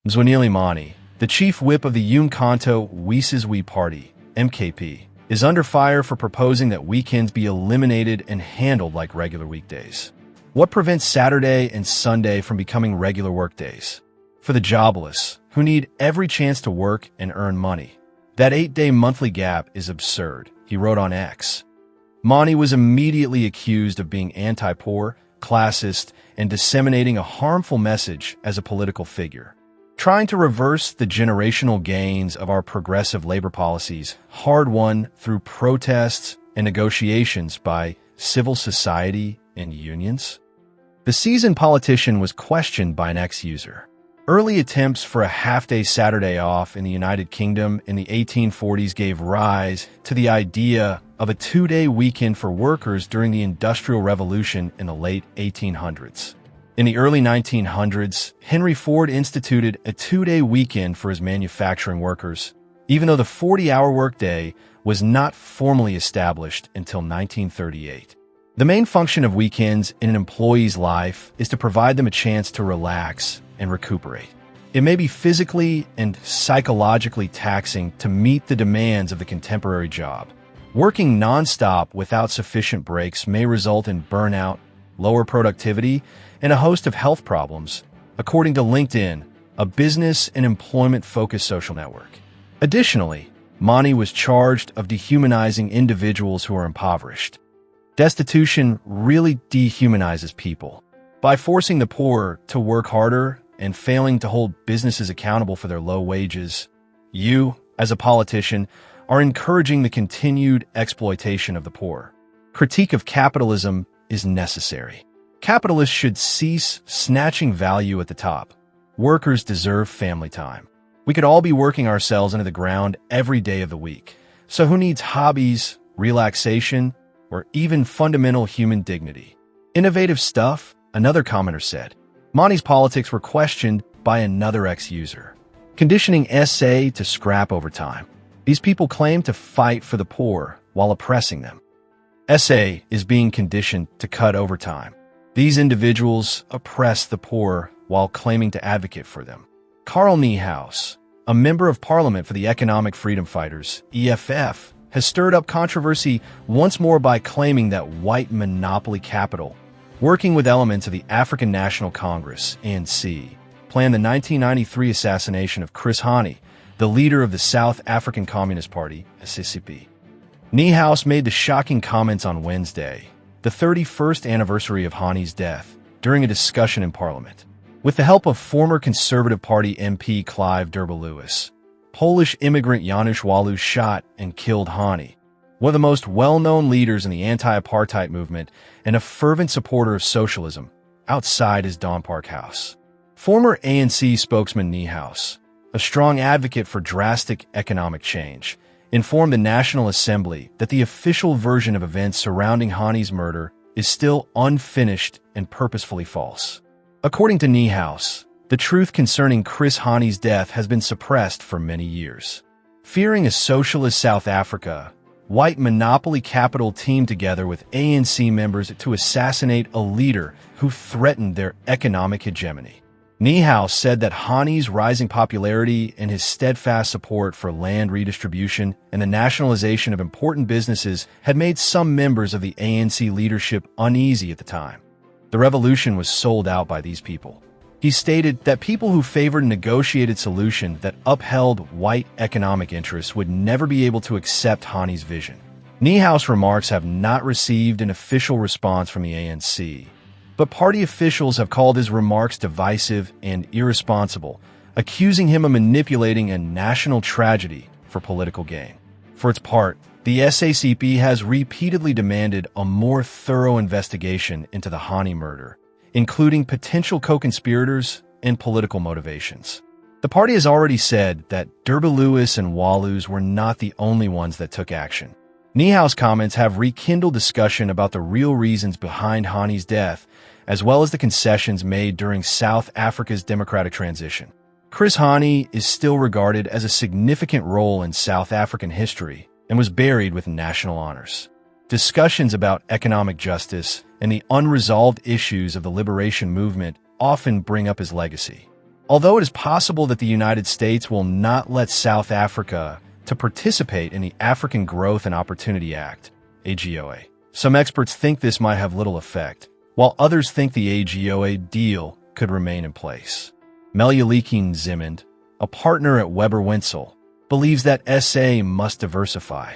Mzwanele Manyi, the chief whip of the UMkhonto WeSizwe Party, MKP, is under fire for proposing that weekends be eliminated and handled like regular weekdays. What prevents Saturday and Sunday from becoming regular workdays? For the jobless, who need every chance to work and earn money. That 8-day monthly gap is absurd, he wrote on X. Manyi was immediately accused of being anti-poor, classist, and disseminating a harmful message as a political figure. Trying to reverse the generational gains of our progressive labor policies, hard-won through protests and negotiations by civil society and unions? The seasoned politician was questioned by an ex-user. Early attempts for a half-day Saturday off in the United Kingdom in the 1840s gave rise to the idea of a 2-day weekend for workers during the Industrial Revolution in the late 1800s. In the early 1900s, Henry Ford instituted a 2-day weekend for his manufacturing workers, even though the 40-hour workday was not formally established until 1938. The main function of weekends in an employee's life is to provide them a chance to relax and recuperate. It may be physically and psychologically taxing to meet the demands of the contemporary job. Working nonstop without sufficient breaks may result in burnout, lower productivity, and a host of health problems, according to LinkedIn, a business and employment-focused social network. Additionally, Manyi was charged of dehumanizing individuals who are impoverished. Destitution really dehumanizes people. By forcing the poor to work harder and failing to hold businesses accountable for their low wages, you, as a politician, are encouraging the continued exploitation of the poor. Critique of capitalism is necessary. Capitalists should cease snatching value at the top. Workers deserve family time. We could all be working ourselves into the ground every day of the week. So who needs hobbies, relaxation, or even fundamental human dignity? Innovative stuff, another commenter said. Manyi's politics were questioned by another ex-user. Conditioning SA to scrap overtime. These people claim to fight for the poor while oppressing them. SA is being conditioned to cut overtime. These individuals oppress the poor while claiming to advocate for them. Niehaus, a member of parliament for the Economic Freedom Fighters, EFF, has stirred up controversy once more by claiming that white monopoly capital, working with elements of the African National Congress, ANC, planned the 1993 assassination of Chris Hani, the leader of the South African Communist Party, SACP. Niehaus made the shocking comments on Wednesday, the 31st anniversary of Hani's death, during a discussion in Parliament. With the help of former Conservative Party MP Clive Derby-Lewis, Polish immigrant Janusz Walus shot and killed Hani, one of the most well-known leaders in the anti-apartheid movement and a fervent supporter of socialism, outside his Dawn Park house. Former ANC spokesman Niehaus, a strong advocate for drastic economic change, informed the National Assembly that the official version of events surrounding Hani's murder is still unfinished and purposefully false. According to Niehaus, the truth concerning Chris Hani's death has been suppressed for many years. Fearing a socialist South Africa, white monopoly capital teamed together with ANC members to assassinate a leader who threatened their economic hegemony. Niehaus said that Hani's rising popularity and his steadfast support for land redistribution and the nationalization of important businesses had made some members of the ANC leadership uneasy at the time. The revolution was sold out by these people. He stated that people who favored a negotiated solution that upheld white economic interests would never be able to accept Hani's vision. Niehaus' remarks have not received an official response from the ANC, but party officials have called his remarks divisive and irresponsible, accusing him of manipulating a national tragedy for political gain. For its part, the SACP has repeatedly demanded a more thorough investigation into the Hani murder, including potential co-conspirators and political motivations. The party has already said that Derby-Lewis and Walus were not the only ones that took action. Niehaus' comments have rekindled discussion about the real reasons behind Hani's death, as well as the concessions made during South Africa's democratic transition. Chris Hani is still regarded as a significant role in South African history and was buried with national honors. Discussions about economic justice and the unresolved issues of the liberation movement often bring up his legacy. Although it is possible that the United States will not let South Africa to participate in the African Growth and Opportunity Act, AGOA, some experts think this might have little effect, while others think the AGOA deal could remain in place. Mzwanele Manyi, a partner at Weber Winsell, believes that SA must diversify,